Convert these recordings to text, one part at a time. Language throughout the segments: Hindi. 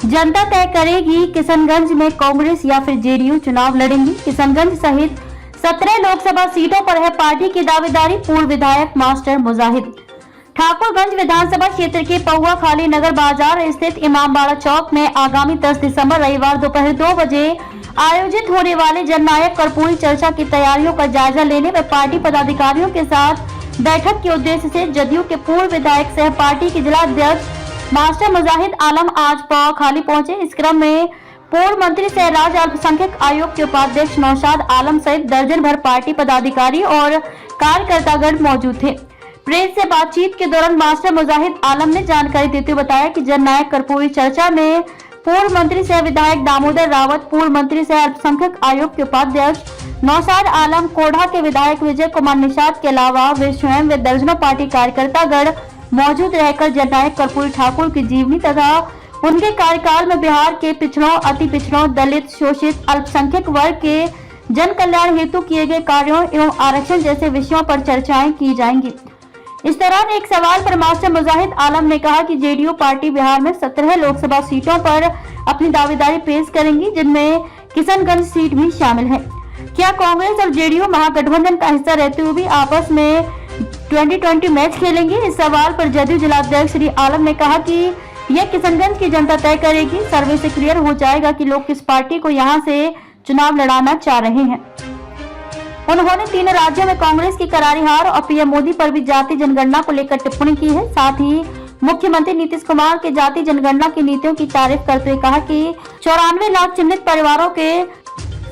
जनता तय करेगी किशनगंज में कांग्रेस या फिर जेडीयू चुनाव लड़ेंगी। किशनगंज सहित 17 लोकसभा सीटों पर है पार्टी की दावेदारी। पूर्व विधायक मास्टर मुजाहिद। ठाकुरगंज विधानसभा क्षेत्र के पौआ खाली नगर बाजार स्थित इमामबाड़ा चौक में आगामी 10 दिसंबर रविवार दोपहर 2 बजे आयोजित होने वाले जननायक कर्पूरी चर्चा की तैयारियों का जायजा लेने व पार्टी पदाधिकारियों के साथ बैठक के उद्देश्य से जदयू के पूर्व विधायक सह पार्टी के जिला अध्यक्ष मास्टर मुजाहिद आलम आज पौआ खाली पहुंचे। इस क्रम में पूर्व मंत्री सह राज्य अल्पसंख्यक आयोग के उपाध्यक्ष नौशाद आलम सहित दर्जन भर पार्टी पदाधिकारी और कार्यकर्तागण मौजूद थे। प्रेस से बातचीत के दौरान मास्टर मुजाहिद आलम ने जानकारी देते हुए बताया कि जननायक कर्पूरी चर्चा में पूर्व मंत्री सह विधायक दामोदर रावत, पूर्व मंत्री सह अल्पसंख्यक आयोग के उपाध्यक्ष नौशाद आलम, कोढ़ा के विधायक विजय कुमार निषाद के अलावा वे स्वयं व दर्जनों पार्टी कार्यकर्तागण मौजूद रहकर जननायक कर्पूरी ठाकुर की जीवनी तथा उनके कार्यकाल में बिहार के पिछड़ों, अति पिछड़ों, दलित, शोषित, अल्पसंख्यक वर्ग के जन कल्याण हेतु किए गए कार्यों एवं आरक्षण जैसे विषयों पर चर्चाएं की जाएंगी। इस दौरान एक सवाल पर मास्टर मुजाहिद आलम ने कहा कि जेडीयू पार्टी बिहार में 17 लोकसभा सीटों पर अपनी दावेदारी पेश करेंगी, जिनमें किशनगंज सीट भी शामिल है। क्या कांग्रेस और जेडीयू महागठबंधन का हिस्सा रहते हुए भी आपस में 2020 मैच खेलेंगे? इस सवाल पर जदयू जिलाध्यक्ष श्री आलम ने कहा कि यह किशनगंज की जनता तय करेगी। सर्वे से क्लियर हो जाएगा कि लोग किस पार्टी को यहां से चुनाव लड़ाना चाह रहे हैं। उन्होंने 3 राज्यों में कांग्रेस की करारी हार और पीएम मोदी पर भी जाति जनगणना को लेकर टिप्पणी की है। साथ ही मुख्यमंत्री नीतीश कुमार के जाति जनगणना की नीतियों की तारीफ करते हुए कहा कि 94 लाख चिन्हित परिवारों के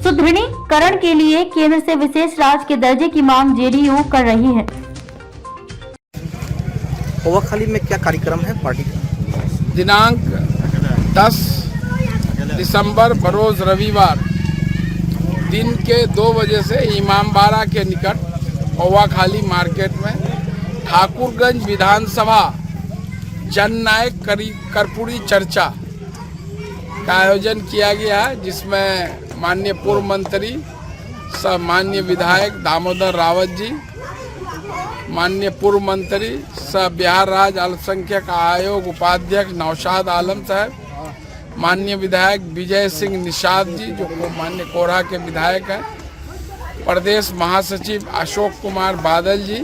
सुदृढ़ीकरण के लिए केंद्र से विशेष राज्य के दर्जे की मांग जेडीयू कर रही है। पौआखाली में क्या कार्यक्रम है पार्टी का? दिनांक 10 दिसंबर बरोज रविवार दिन के 2 बजे से इमामबाड़ा के निकट पौआखाली मार्केट में ठाकुरगंज विधानसभा जननायक कर्पूरी चर्चा का आयोजन किया गया है, जिसमें माननीय पूर्व मंत्री सब माननीय विधायक दामोदर रावत जी, माननीय पूर्व मंत्री सब बिहार राज्य अल्पसंख्यक आयोग उपाध्यक्ष नौशाद आलम साहब, माननीय विधायक विजय सिंह निषाद जी जो माननीय कोढ़ा के विधायक हैं, प्रदेश महासचिव अशोक कुमार बादल जी,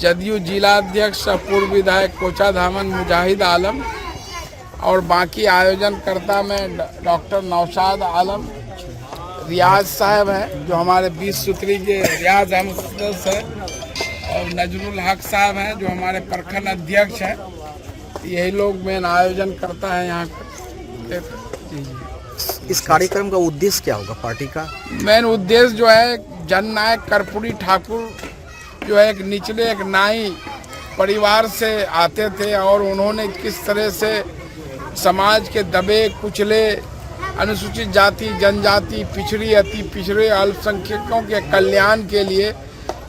जदयू जिलाध्यक्ष पूर्व विधायक कोचाधामन मुजाहिद आलम और बाकी आयोजनकर्ता में डॉक्टर नौशाद आलम, रियाज साहब हैं जो हमारे 20 सूत्री के रियाज अहमद सदस्य हैं और नजरुल हक साहब हैं जो हमारे प्रखंड अध्यक्ष हैं। यही लोग मेन आयोजन करता है यहाँ पर। इस कार्यक्रम का उद्देश्य क्या होगा पार्टी का? मेन उद्देश्य जो है जननायक कर्पूरी ठाकुर जो है एक निचले एक नाई परिवार से आते थे और उन्होंने किस तरह से समाज के दबे कुचले अनुसूचित जाति जनजाति पिछड़ी अति पिछड़े अल्पसंख्यकों के कल्याण के लिए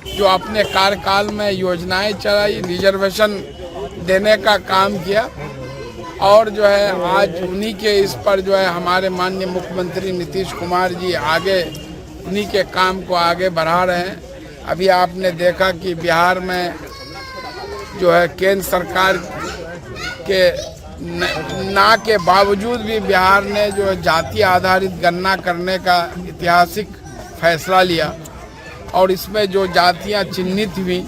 जो अपने कार्यकाल में योजनाएं चलाई, रिजर्वेशन देने का काम किया और जो है आज उन्हीं के इस पर जो है हमारे माननीय मुख्यमंत्री नीतीश कुमार जी आगे उन्हीं के काम को आगे बढ़ा रहे हैं। अभी आपने देखा कि बिहार में जो है केंद्र सरकार के ना के बावजूद भी बिहार ने जो है जाति आधारित गणना करने का ऐतिहासिक फैसला लिया और इसमें जो जातियां चिन्हित हुई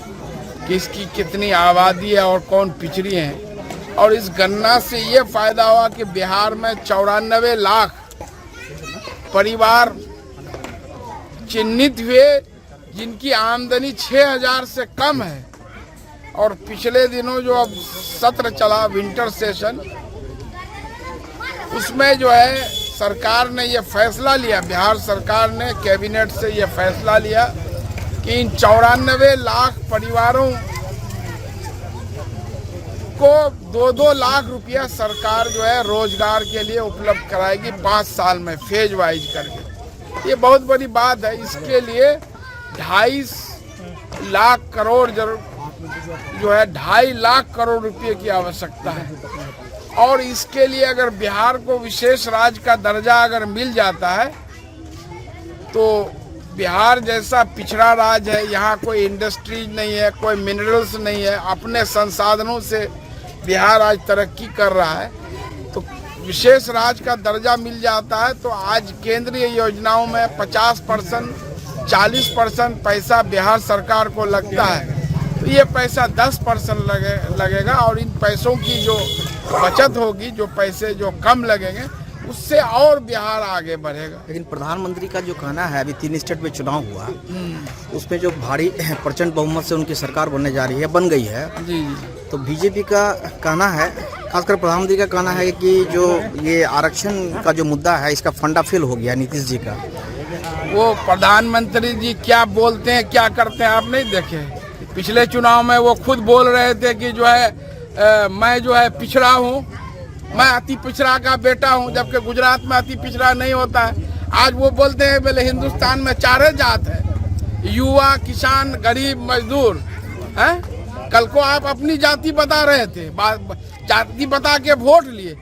कि इसकी कितनी आबादी है और कौन पिछड़ी हैं और इस गणना से ये फायदा हुआ कि बिहार में 94 लाख परिवार चिन्हित हुए जिनकी आमदनी 6000 से कम है। और पिछले दिनों जो अब सत्र चला विंटर सेशन, उसमें जो है सरकार ने ये फैसला लिया, बिहार सरकार ने कैबिनेट से ये फैसला लिया कि इन 94 लाख परिवारों को 2-2 लाख रुपया सरकार जो है रोजगार के लिए उपलब्ध कराएगी 5 साल में फेज वाइज करके। ये बहुत बड़ी बात है। इसके लिए 2.5 लाख करोड़ जो है 2.5 लाख करोड़ रुपए की आवश्यकता है और इसके लिए अगर बिहार को विशेष राज्य का दर्जा अगर मिल जाता है तो बिहार जैसा पिछड़ा राज्य है, यहाँ कोई इंडस्ट्रीज नहीं है, कोई मिनरल्स नहीं है, अपने संसाधनों से बिहार आज तरक्की कर रहा है, तो विशेष राज्य का दर्जा मिल जाता है तो आज केंद्रीय योजनाओं में 50%, 40% पैसा बिहार सरकार को लगता है, तो ये पैसा 10% लगेगा और इन पैसों की जो बचत होगी, जो पैसे जो कम लगेंगे, उससे और बिहार आगे बढ़ेगा। लेकिन प्रधानमंत्री का जो कहना है, अभी 3 स्टेट में चुनाव हुआ, उसमें जो भारी प्रचंड बहुमत से उनकी सरकार बनने जा रही है, बन गई है जी। तो बीजेपी का कहना है, खासकर प्रधानमंत्री का कहना है कि जो ये आरक्षण का जो मुद्दा है, इसका फंडा फेल हो गया नीतीश जी का। वो प्रधानमंत्री जी क्या बोलते हैं, क्या करते हैं, आप नहीं देखे? पिछले चुनाव में वो खुद बोल रहे थे कि जो है मैं जो है पिछड़ा हूँ, मैं अति पिछड़ा का बेटा हूँ, जबकि गुजरात में अति पिछड़ा नहीं होता है। आज वो बोलते हैं बोले हिंदुस्तान में 4 जात है, युवा, किसान, गरीब, मजदूर हैं। कल को आप अपनी जाति बता रहे थे, जाति बता के वोट लिए।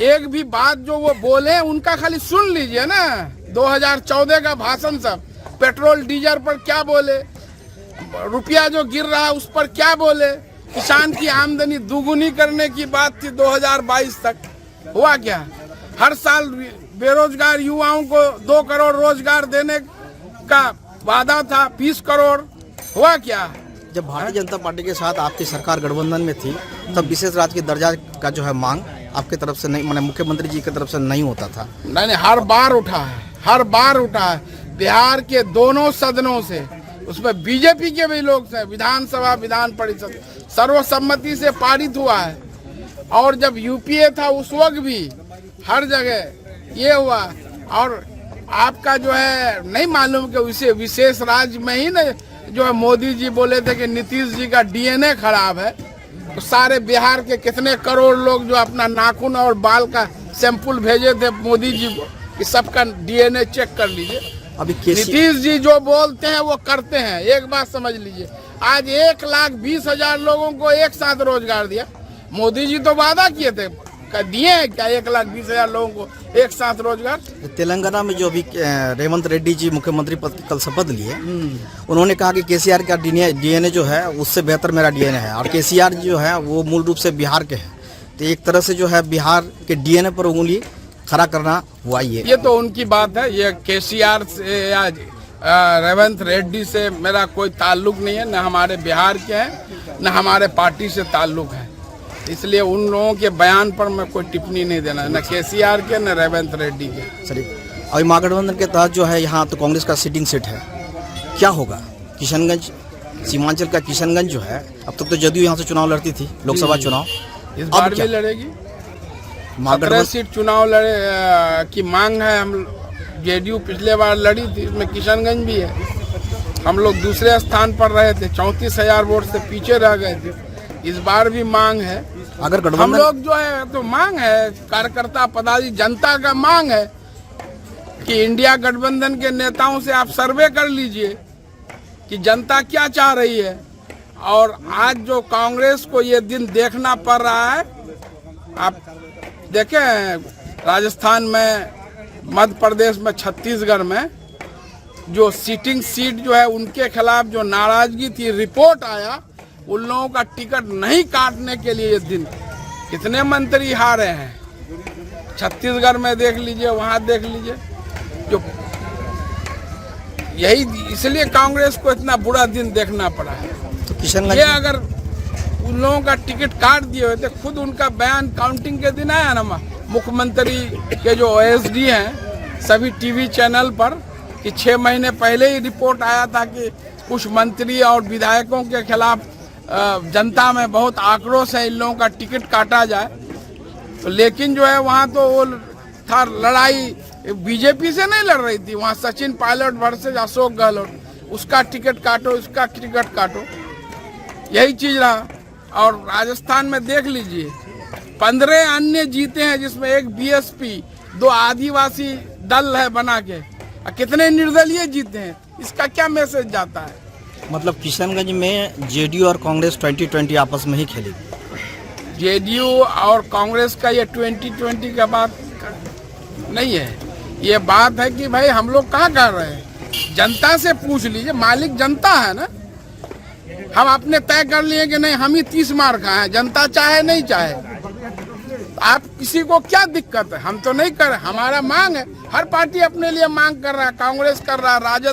एक भी बात जो वो बोले उनका खाली सुन लीजिए ना। 2014 का भाषण सब, पेट्रोल डीजल पर क्या बोले, रुपया जो गिर रहा है उस पर क्या बोले, किसान की आमदनी दुगुनी करने की बात थी 2022 तक, हुआ क्या? हर साल बेरोजगार युवाओं को 2 करोड़ रोजगार देने का वादा था, 20 करोड़, हुआ क्या? जब भारतीय जनता पार्टी के साथ आपकी सरकार गठबंधन में थी, तब विशेष राज्य के दर्जा का जो है मांग आपकी तरफ से नहीं, माने मुख्यमंत्री जी की तरफ से नहीं होता था। नहीं, हर बार उठा है, हर बार उठा है। बिहार के दोनों सदनों से, उसमें बीजेपी के भी लोग थे, विधानसभा, विधान परिषद सर्वसम्मति से पारित हुआ है। और जब यूपीए था उस वक्त भी हर जगह ये हुआ। और आपका जो है नहीं मालूम कि उसे विशेष राज्य में ही न जो है मोदी जी बोले थे कि नीतीश जी का डीएनए खराब है, तो सारे बिहार के कितने करोड़ लोग जो अपना नाखून और बाल का सैंपल भेजे थे मोदी जी को कि सबका डीएनए चेक कर लीजिए। अभी नीतीश जी जो बोलते हैं वो करते हैं। एक बात समझ लीजिए, आज 1,20,000 लोगों को एक साथ रोजगार दिया। मोदी जी तो वादा किए थे, दिए हैं क्या 1,20,000 लोगों को एक साथ रोजगार? तेलंगाना में जो अभी रेवंत रेड्डी जी मुख्यमंत्री पद की कल शपथ लिए, उन्होंने कहा कि केसीआर का डीएनए जो है उससे बेहतर मेरा डीएनए है, और केसीआर जो है वो मूल रूप से बिहार के हैं। तो एक तरह से जो है बिहार के डीएनए पर उंगली खड़ा करना हुआ। ये तो उनकी बात है। ये केसीआर से या रेवंत रेड्डी से मेरा कोई ताल्लुक नहीं है, न हमारे बिहार के हैं, न हमारे पार्टी से ताल्लुक है। इसलिए उन लोगों के बयान पर मैं कोई टिप्पणी नहीं देना, न केसीआर के न रेवंत रेड्डी के। सर, अभी महागठबंधन के तहत जो है यहाँ तो कांग्रेस का सिटिंग सीट है, क्या होगा? किशनगंज, सीमांचल का किशनगंज जो है, अब तक तो जदयू यहाँ से चुनाव लड़ती थी, लोकसभा चुनाव, इस बार भी लड़ेगी। 17 सीट चुनाव लड़े की मांग है। हम जेडीयू पिछले बार लड़ी थी, इसमें किशनगंज भी है। हम लोग दूसरे स्थान पर रहे थे, 34,000 वोट से पीछे रह गए थे। इस बार भी मांग है। अगर हम लोग जो है तो मांग है, कार्यकर्ता पदाधिकारी जनता का मांग है कि इंडिया गठबंधन के नेताओं से आप सर्वे कर लीजिए कि जनता क्या चाह रही है। और आज जो कांग्रेस को ये दिन देखना पड़ रहा है, आप देखें राजस्थान में, मध्य प्रदेश में, छत्तीसगढ़ में जो सिटिंग सीट जो है उनके खिलाफ जो नाराजगी थी, रिपोर्ट आया, उन लोगों का टिकट नहीं काटने के लिए ये दिन कितने मंत्री हारे हैं। छत्तीसगढ़ में देख लीजिए, वहां देख लीजिए, जो यही इसलिए कांग्रेस को इतना बुरा दिन देखना पड़ा है। तो किशनगंज ये अगर उन लोगों का टिकट काट दिए हुए थे, खुद उनका बयान काउंटिंग के दिन आया ना मुख्यमंत्री के जो ओएसडी हैं सभी टीवी चैनल पर, कि 6 महीने पहले ही रिपोर्ट आया था कि कुछ मंत्री और विधायकों के खिलाफ जनता में बहुत आक्रोश है, इन लोगों का टिकट काटा जाए। तो लेकिन जो है वहाँ तो वो था लड़ाई बीजेपी से नहीं लड़ रही थी, वहाँ सचिन पायलट वर्सेस अशोक गहलोत, उसका टिकट काटो, उसका टिकट काटो, यही चीज रहा। और राजस्थान में देख लीजिए, 15 अन्य जीते हैं, जिसमें एक बीएसपी, 2 आदिवासी दल है बना के, कितने निर्दलीय जीते हैं। इसका क्या मैसेज जाता है? मतलब किशनगंज में जेडीयू और कांग्रेस 2020 आपस में ही खेलेगी। जेडीयू और कांग्रेस का ये 2020 का बात नहीं है। ये बात है कि भाई हम लोग कहाँ कर रहे हैं, जनता से पूछ लीजिए, मालिक जनता है ना। हम अपने तय कर लिए कि नहीं हम ही 30 मार खाए हैं, जनता चाहे नहीं चाहे। आप किसी को क्या दिक्कत है? हम तो नहीं कर रहे, हमारा मांग है। हर पार्टी अपने लिए मांग कर रहा है, कांग्रेस कर रहा है, राजद